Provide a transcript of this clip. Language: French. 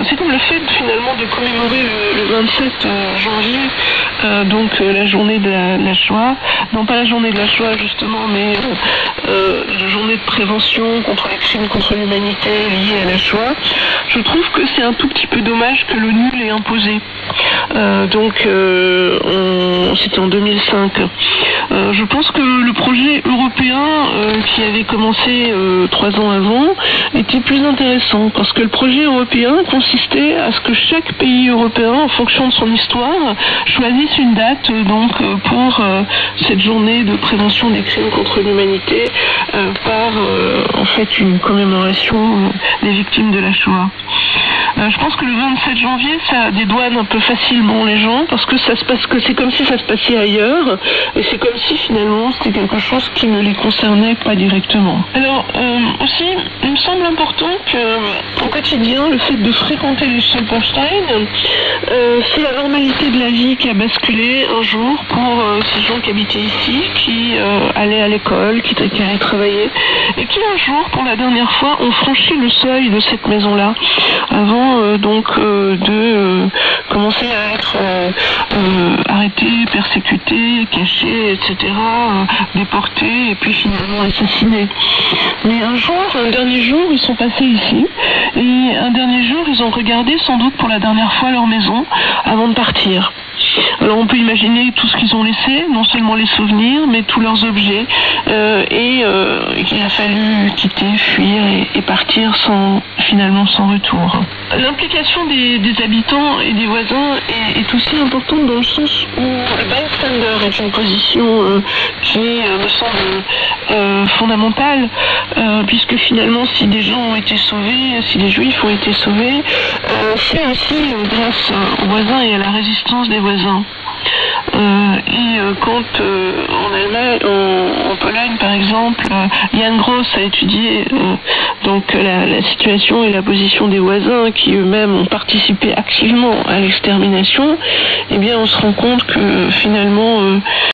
C'est comme le fait finalement de commémorer le 27 janvier, donc la journée de la Shoah. Non, pas la journée de la Shoah justement, mais la journée de prévention contre les crimes contre l'humanité liés à la Shoah. Je trouve que c'est un tout petit peu dommage que l'ONU l'ait imposé. C'était en 2005. Je pense que le projet européen qui avait commencé 3 ans avant était plus intéressant parce que le projet européen consistait à ce que chaque pays européen, en fonction de son histoire, choisisse une date pour cette journée de prévention des crimes contre l'humanité par en fait une commémoration des victimes de la Shoah. Je pense que le 27 janvier, ça dédouane un peu facilement les gens parce que c'est comme si ça se passait ailleurs et c'est comme si finalement c'était quelque chose qui ne les concernait pas directement. Alors aussi, il me semble important que au quotidien, le fait de fréquenter les Stolperstein, c'est la normalité de la vie qui a basculé un jour pour ces gens qui habitaient ici, qui allaient à l'école, qui allaient travailler et qui un jour, pour la dernière fois, ont franchi le seuil de cette maison-là avant de commencer à être arrêtés, persécutés, cachés, etc., déportés et puis finalement assassinés. Mais un dernier jour, ils sont passés ici et un dernier jour, ils ont regardé sans doute pour la dernière fois leur maison avant de partir. Alors on peut imaginer tout ce qu'ils ont laissé, non seulement les souvenirs, mais tous leurs objets, et qu'il a fallu quitter, fuir et partir finalement sans retour. L'implication des habitants et des voisins est aussi importante dans le sens où le bystander est une position qui me semble fondamentale, puisque finalement si des gens ont été sauvés, si les juifs ont été sauvés, c'est aussi grâce aux voisins et à la résistance des voisins. Quand en Allemagne, en Pologne par exemple, Jan Gross a étudié la situation et la position des voisins qui eux-mêmes ont participé activement à l'extermination, eh bien on se rend compte que finalement